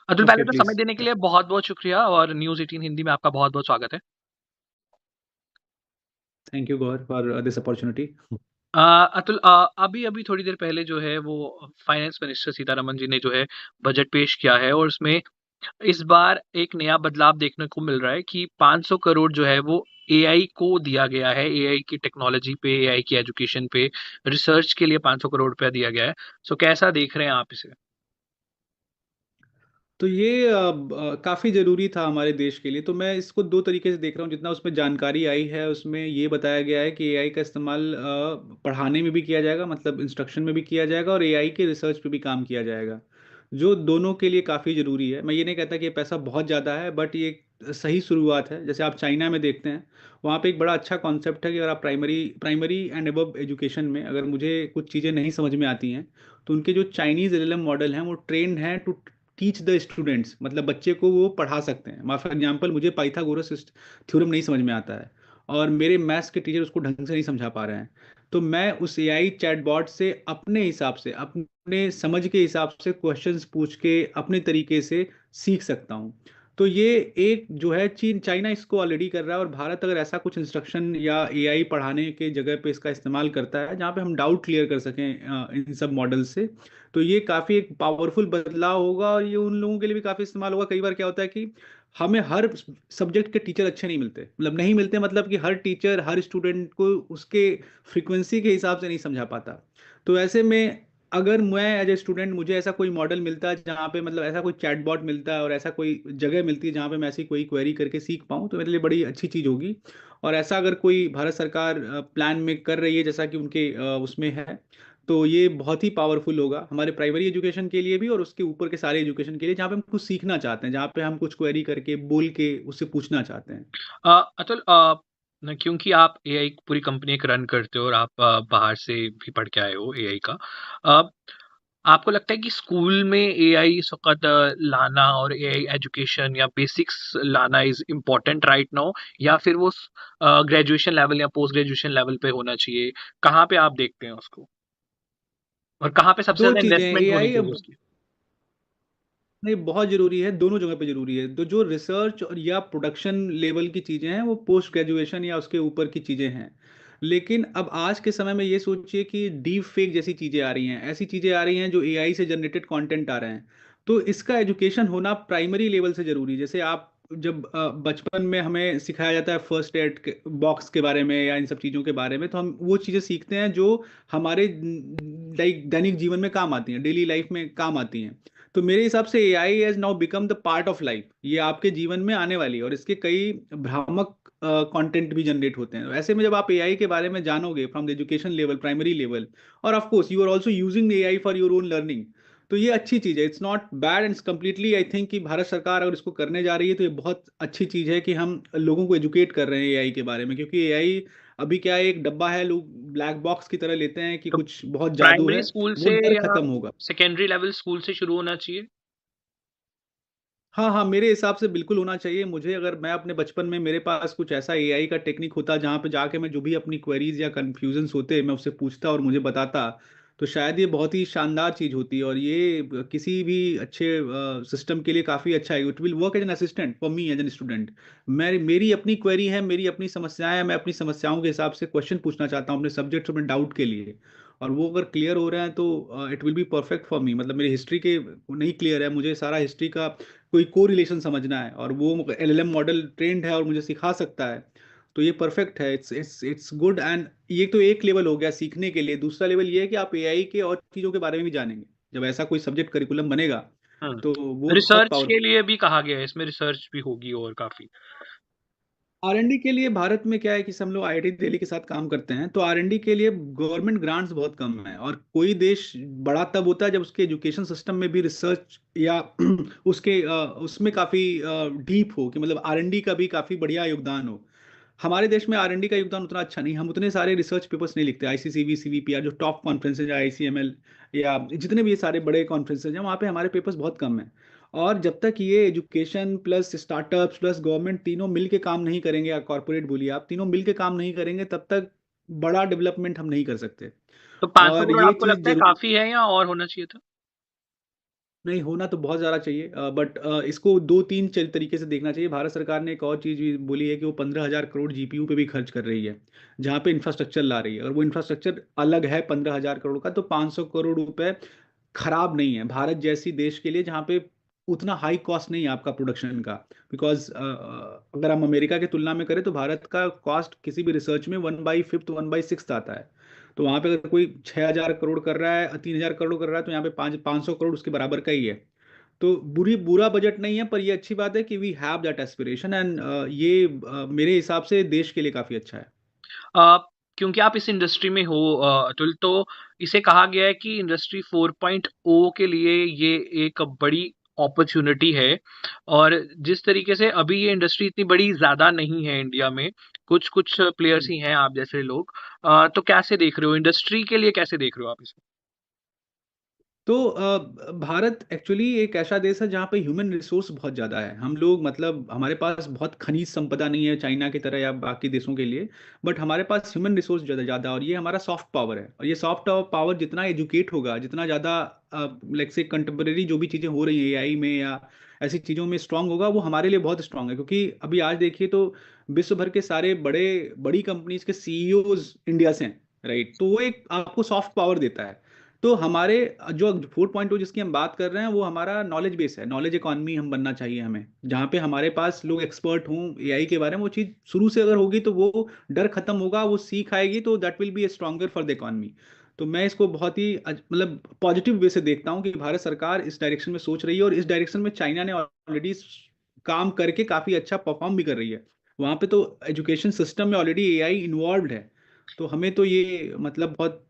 Atul, okay पहले तो समय प्लीज। देने के लिए बहुत-बहुत शुक्रिया और न्यूज़ 18 हिंदी में आपका बहुत-बहुत स्वागत है। Thank you Gaur for this opportunity. Uh, Atul, अभी-अभी थोड़ी देर पहले जो है वो फाइनेंस मिनिस्टर सीतारमण जी ने जो है बजट पेश किया है और उसमें इस बार एक नया बदलाव देखने को मिल रहा है कि 500 करोड़ जो है वो एआई को दिया गया है, एआई की टेक्नोलॉजी पे, एआई की एजुकेशन पे, रिसर्च के लिए 500 करोड़ रुपया दिया गया है। सो कैसा देख रहे हैं आप इसे? तो ये काफ़ी ज़रूरी था हमारे देश के लिए। तो मैं इसको दो तरीके से देख रहा हूँ। जितना उसमें जानकारी आई है उसमें ये बताया गया है कि एआई का इस्तेमाल पढ़ाने में भी किया जाएगा, मतलब इंस्ट्रक्शन में भी किया जाएगा, और एआई के रिसर्च पे भी काम किया जाएगा, जो दोनों के लिए काफ़ी ज़रूरी है। मैं ये नहीं कहता कि ये पैसा बहुत ज़्यादा है, बट ये एक सही शुरुआत है। जैसे आप चाइना में देखते हैं, वहाँ पे एक बड़ा अच्छा कॉन्सेप्ट है कि अगर आप primary primary and above education में अगर मुझे कुछ चीज़ें नहीं समझ में आती हैं, तो उनके जो चाइनीज़ एलएलएम मॉडल हैं वो ट्रेंड हैं टू टीच द स्टूडेंट्स, मतलब बच्चे को वो पढ़ा सकते हैं। फॉर एग्जाम्पल, मुझे पाइथागोरस थ्योरम नहीं समझ में आता है और मेरे मैथ्स के टीचर उसको ढंग से नहीं समझा पा रहे हैं, तो मैं उस एआई चैटबॉट से अपने हिसाब से, अपने समझ के हिसाब से क्वेश्चंस पूछ के अपने तरीके से सीख सकता हूँ। तो ये एक जो है, चीन चाइना इसको ऑलरेडी कर रहा है, और भारत अगर ऐसा कुछ इंस्ट्रक्शन या एआई पढ़ाने के जगह पे इसका इस्तेमाल करता है जहाँ पे हम डाउट क्लियर कर सकें इन सब मॉडल से, तो ये काफ़ी एक पावरफुल बदलाव होगा। और ये उन लोगों के लिए भी काफ़ी इस्तेमाल होगा। कई बार क्या होता है कि हमें हर सब्जेक्ट के टीचर अच्छे नहीं मिलते, मतलब नहीं मिलते, मतलब कि हर टीचर हर स्टूडेंट को उसके फ्रीक्वेंसी के हिसाब से नहीं समझा पाता। तो ऐसे में अगर मैं एज ए स्टूडेंट, मुझे ऐसा कोई मॉडल मिलता है जहाँ पे, मतलब ऐसा कोई चैटबॉट मिलता है और ऐसा कोई जगह मिलती है जहाँ पे मैं ऐसी कोई क्वेरी करके सीख पाऊँ, तो मेरे लिए बड़ी अच्छी चीज़ होगी। और ऐसा अगर कोई भारत सरकार प्लान में कर रही है जैसा कि उनके उसमें है, तो ये बहुत ही पावरफुल होगा हमारे प्राइमरी एजुकेशन के लिए भी, और उसके ऊपर के सारे एजुकेशन के लिए जहाँ पे हम कुछ सीखना चाहते हैं, जहाँ पे हम कुछ क्वेरी करके बोल के उससे पूछना चाहते हैं। अतुल, क्योंकि आप एआई पूरी कंपनी एक रन करते हो और आप बाहर से भी पढ़ के आए हो एआई का, अ, आपको लगता है कि स्कूल में एआई इस वक़्त लाना और एआई एजुकेशन या बेसिक्स लाना इज़ इम्पोर्टेंट राइट नाउ, या फिर वो ग्रेजुएशन लेवल या पोस्ट ग्रेजुएशन लेवल पे होना चाहिए? कहाँ पे आप देखते हैं उसको? और कहाँ पे सबसे दो ज़्यादा चीज़ें इन्वेस्टमेंट होनी एआई चाहिए अब, उसकी? नहीं, बहुत ज़रूरी है, दोनों जगह पे ज़रूरी है। तो जो रिसर्च और या प्रोडक्शन लेवल की चीज़ें हैं वो पोस्ट ग्रेजुएशन या उसके ऊपर की चीज़ें हैं। लेकिन अब आज के समय में ये सोचिए कि डीप फेक जैसी चीज़ें आ रही हैं, ऐसी चीज़ें आ रही हैं जो एआई से जनरेटेड कंटेंट आ रहे हैं। तो इसका एजुकेशन होना प्राइमरी लेवल से ज़रूरी है। जैसे आप जब बचपन में हमें सिखाया जाता है फर्स्ट एड के बॉक्स के बारे में या इन सब चीज़ों के बारे में, तो हम वो चीज़ें सीखते हैं जो हमारे लाइक दैनिक जीवन में काम आती हैं, डेली लाइफ में काम आती हैं। तो मेरे हिसाब से AI has now become the part of life, ये आपके जीवन में आने वाली है, और इसके कई भ्रामक कंटेंट भी जनरेट होते हैं। ऐसे में जब आप एआई के बारे में जानोगे from the education level, primary level, और of course you are also using AI for your own learning, तो ये अच्छी चीज़ है। It's not bad and completely, I think कि भारत सरकार अगर इसको करने जा रही है तो ये बहुत अच्छी चीज़ है कि हम लोगों को एजुकेट कर रहे हैं एआई के बारे में। क्योंकि एआई अभी क्या है, एक डब्बा है, लोग ब्लैक बॉक्स की तरह लेते हैं कि तो कुछ बहुत जादू प्राइमरी है। स्कूल वो से डर या खत्म होगा। सेकेंडरी लेवल स्कूल से शुरू होना चाहिए? हाँ हाँ, मेरे हिसाब से बिल्कुल होना चाहिए। मुझे, अगर मैं अपने बचपन में मेरे पास कुछ ऐसा एआई का टेक्निक होता जहाँ पे जाके मैं जो भी अपनी क्वेरीज या कन्फ्यूजन्स होते मैं उससे पूछता और मुझे बताता, तो शायद ये बहुत ही शानदार चीज़ होती। और ये किसी भी अच्छे सिस्टम के लिए काफ़ी अच्छा है। It will work as an assistant for me as an student. मैं, मेरी अपनी क्वेरी है, मेरी अपनी समस्याएं हैं, मैं अपनी समस्याओं के हिसाब से क्वेश्चन पूछना चाहता हूँ अपने सब्जेक्ट में डाउट के लिए, और वो अगर क्लियर हो रहे हैं तो it will be perfect for me. मतलब मेरी हिस्ट्री के नहीं क्लियर है, मुझे सारा हिस्ट्री का कोई को रिलेशन समझना है, और वो एलएलएम मॉडल ट्रेंड है और मुझे सिखा सकता है, तो ये परफेक्ट है। It's good. एंड ये तो एक लेवल हो गया सीखने के लिए। दूसरा लेवल ये है कि आप एआई के और चीज़ों के बारे में भी जानेंगे जब ऐसा कोई सब्जेक्ट करिकुलम बनेगा, तो वो बहुत रिसर्च के पावरफुल। लिए भी कहा गया है, इसमें रिसर्च भी होगी और काफ़ी। आरएनडी के लिए भारत में क्या है कि हम लोग आईआईटी दिल्ली के साथ काम करते हैं, तो आरएनडी के लिए गवर्नमेंट ग्रांट्स बहुत कम है। और कोई देश बड़ा तब होता है जब उसके एजुकेशन सिस्टम में भी रिसर्च या उसके उसमें काफ़ी डीप हो, कि मतलब आरएनडी का भी काफ़ी बढ़िया योगदान हो। हमारे देश में आरएनडी का योगदान उतना अच्छा नहीं, हम उतने सारे रिसर्च पेपर्स नहीं लिखते। आईसीसीवी, सीवीपीआर, जो टॉप कॉन्फ्रेंसेज है, आईसीएमएल या जितने भी ये सारे बड़े कॉन्फ्रेंसेज हैं, वहाँ पे हमारे पेपर्स बहुत कम हैं। और जब तक ये education plus startups plus government तीनों मिल के काम नहीं करेंगे, या कॉर्पोरेट बोलिए आप, तीनों मिल के काम नहीं करेंगे, तब तक बड़ा डेवलपमेंट हम नहीं कर सकते। तो 500 और करोड़ ये आपको चीज़ लगता है जरूर, काफ़ी है या और होना चाहिए था? नहीं, होना तो बहुत ज़्यादा चाहिए, बट इसको 2-3 तरीके से देखना चाहिए। भारत सरकार ने एक और चीज़ भी बोली है कि वो 15,000 करोड़ जीपीयू पे भी खर्च कर रही है, जहाँ पे इंफ्रास्ट्रक्चर ला रही है, और वो इंफ्रास्ट्रक्चर अलग है 15,000 करोड़ का, तो 500 करोड़ रुपए खराब नहीं है भारत जैसी देश के लिए, जहाँ पे उतना हाई कॉस्ट नहीं है आपका प्रोडक्शन का। बिकॉज अगर हम अमेरिका की तुलना में करें तो भारत का कॉस्ट किसी भी रिसर्च में 1/5 1/6 आता है। तो वहाँ पे अगर कोई 6,000 करोड़ कर रहा है, 3,000 करोड़ कर रहा है, तो यहाँ पे 500 करोड़ उसके बराबर का ही है। तो बुरा बजट नहीं है, पर ये अच्छी बात है कि we have that aspiration, and ये मेरे हिसाब से देश के लिए काफ़ी अच्छा है। अ, क्योंकि आप इस इंडस्ट्री में हो अतुल, तो इसे कहा गया है कि इंडस्ट्री 4.0 के लिए ये एक बड़ी अपॉर्चुनिटी है। और जिस तरीके से अभी ये इंडस्ट्री इतनी बड़ी ज़्यादा नहीं है इंडिया में, कुछ प्लेयर्स ही हैं आप जैसे लोग। तो कैसे देख रहे हो इंडस्ट्री के लिए, कैसे देख रहे हो आप इसे? तो भारत एक्चुअली एक ऐसा देश है जहाँ पे ह्यूमन रिसोर्स बहुत ज़्यादा है। हम लोग मतलब हमारे पास बहुत खनिज संपदा नहीं है चाइना की तरह या बाकी देशों के लिए, बट हमारे पास ह्यूमन रिसोर्स ज़्यादा ज़्यादा, और ये हमारा सॉफ्ट पावर है। और ये सॉफ्ट पावर जितना एजुकेट होगा, जितना ज़्यादा लाइक से कंटेम्प्रेरी जो भी चीज़ें हो रही हैं एआई में या ऐसी चीज़ों में स्ट्रांग होगा, वो हमारे लिए बहुत स्ट्रांग है। क्योंकि अभी आज देखिए तो विश्व भर के सारे बड़ी कंपनीज के सीईओज इंडिया से हैं, राइट? तो वो एक आपको सॉफ्ट पावर देता है। तो हमारे जो 4.0 जिसकी हम बात कर रहे हैं, वो हमारा नॉलेज बेस है, नॉलेज इकॉनमी हम बनना चाहिए हमें, जहाँ पे हमारे पास लोग एक्सपर्ट हों एआई के बारे में। वो चीज़ शुरू से अगर होगी तो वो डर खत्म होगा, वो सीख आएगी, तो that will be A stronger for the economy. तो मैं इसको बहुत ही मतलब पॉजिटिव वे से देखता हूँ कि भारत सरकार इस डायरेक्शन में सोच रही है, और इस डायरेक्शन में चाइना ने ऑलरेडी काम करके काफ़ी अच्छा परफॉर्म भी कर रही है। वहाँ पे तो एजुकेशन सिस्टम में ऑलरेडी एआई इन्वॉल्व है। तो हमें तो ये मतलब बहुत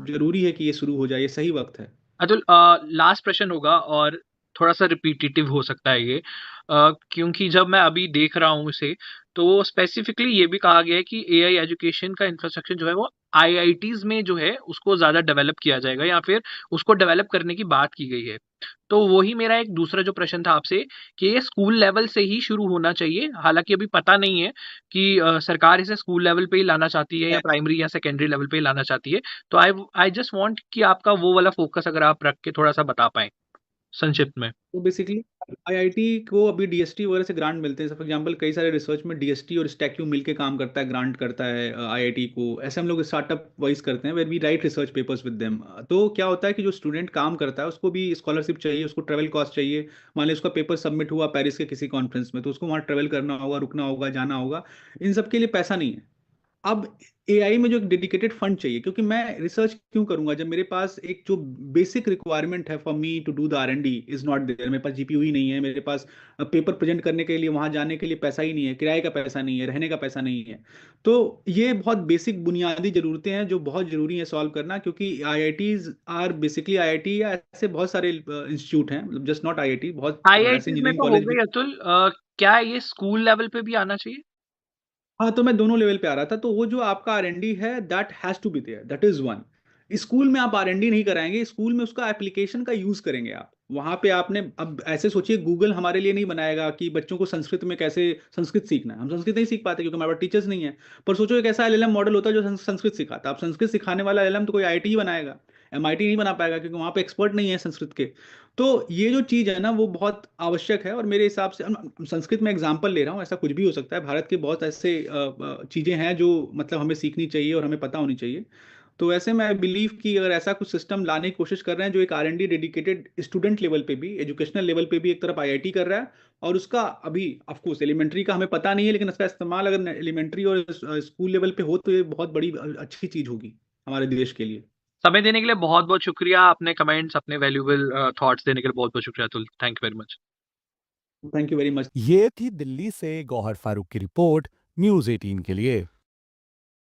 जरूरी है कि ये शुरू हो जाए, ये सही वक्त है। अतुल, लास्ट प्रश्न होगा और थोड़ा सा रिपीटेटिव हो सकता है ये, क्योंकि जब मैं अभी देख रहा हूँ इसे, तो स्पेसिफिकली ये भी कहा गया है कि एआई एजुकेशन का इंफ्रास्ट्रक्चर जो है वो आईआईटीज में जो है उसको ज़्यादा डेवलप किया जाएगा, या फिर उसको डेवलप करने की बात की गई है। तो वही मेरा एक दूसरा जो प्रश्न था आपसे, कि ये स्कूल लेवल से ही शुरू होना चाहिए, हालांकि अभी पता नहीं है कि सरकार इसे स्कूल लेवल पे ही लाना चाहती है या प्राइमरी या सेकेंडरी लेवल पे ही लाना चाहती है। तो आई आई जस्ट वांट कि आपका वो वाला फोकस अगर आप रख के थोड़ा सा बता पाएं संक्षिप्त में। तो बेसिकली आईआईटी को अभी डीएसटी वगैरह से ग्रांट मिलते हैं। फॉर एग्जांपल कई सारे रिसर्च में डीएसटी और स्टैक्यू मिलके काम करता है, ग्रांट करता है आईआईटी को। ऐसे हम लोग स्टार्टअप वाइज करते हैं, where we write research papers with them. तो क्या होता है कि जो स्टूडेंट काम करता है उसको भी स्कॉलरशिप चाहिए, उसको ट्रेवल कॉस्ट चाहिए। मान लीजिए उसका पेपर सबमिट हुआ पेरिस के किसी कॉन्फ्रेंस में, तो उसको वहाँ ट्रेवल करना होगा, रुकना होगा, जाना होगा। इन सब के लिए पैसा नहीं है। अब एआई में जो एक डेडिकेटेड फंड चाहिए, क्योंकि मैं रिसर्च क्यों करूंगा जब मेरे पास एक जो बेसिक रिक्वायरमेंट है for me to do the R and D is not there. मेरे पास जीपीयू ही नहीं है, मेरे पास पेपर प्रेजेंट करने के लिए वहां जाने के लिए पैसा ही नहीं है, किराए का पैसा नहीं है, रहने का पैसा नहीं है। तो ये बहुत बेसिक बुनियादी जरूरतें हैं जो बहुत जरूरी है सॉल्व करना, क्योंकि आईआईटीज आर बेसिकली आईआईटी या ऐसे बहुत सारे इंस्टीट्यूट हैं, मतलब जस्ट नॉट आईआईटी, बहुत ऐसे आईआईटीज में इंजीनियरिंग तो हो कॉलेज भी। गई अतुल, क्या ये स्कूल लेवल पे भी आना चाहिए? हाँ, तो मैं दोनों लेवल पे आ रहा था। तो वो जो आपका आर एंड डी है, that has to be there, that is one. School में आप आर एंड डी नहीं कराएंगे, स्कूल में उसका एप्लीकेशन का यूज करेंगे आप। वहां पे आपने अब ऐसे सोचिए, गूगल हमारे लिए नहीं बनाएगा कि बच्चों को संस्कृत में कैसे संस्कृत सीखना है। हम संस्कृत नहीं सीख पाते क्योंकि हमारे पास टीचर्स नहीं है। पर सोचो एक ऐसा एलएलएम मॉडल होता है जो संस्कृत सिखाता। अब संस्कृत सिखाने वाला एलएलएम तो कोई आईआईटी ही बनाएगा, एमआईटी नहीं बना पाएगा, क्योंकि वहां पे एक्सपर्ट नहीं है संस्कृत के। तो ये जो चीज़ है ना, वो बहुत आवश्यक है। और मेरे हिसाब से संस्कृत में एग्जाम्पल ले रहा हूँ, ऐसा कुछ भी हो सकता है। भारत के बहुत ऐसे चीज़ें हैं जो मतलब हमें सीखनी चाहिए और हमें पता होनी चाहिए। तो ऐसे मैं बिलीव कि अगर ऐसा कुछ सिस्टम लाने की कोशिश कर रहे हैं जो एक R and D dedicated student level पे भी, एजुकेशनल लेवल पे भी एक तरफ आईआईटी कर रहा है, और उसका अभी ऑफ कोर्स एलिमेंट्री का हमें पता नहीं है, लेकिन उसका इस्तेमाल अगर एलिमेंट्री और स्कूल लेवल पे हो तो ये बहुत बड़ी अच्छी चीज़ होगी हमारे देश के लिए। समय देने के लिए बहुत बहुत शुक्रिया, अपने कमेंट्स, अपने वैल्यूएबल थॉट्स देने के लिए बहुत बहुत शुक्रिया Atul, thank you very much. Thank you very much. ये थी दिल्ली से गौहर फारूक की रिपोर्ट न्यूज 18 के लिए।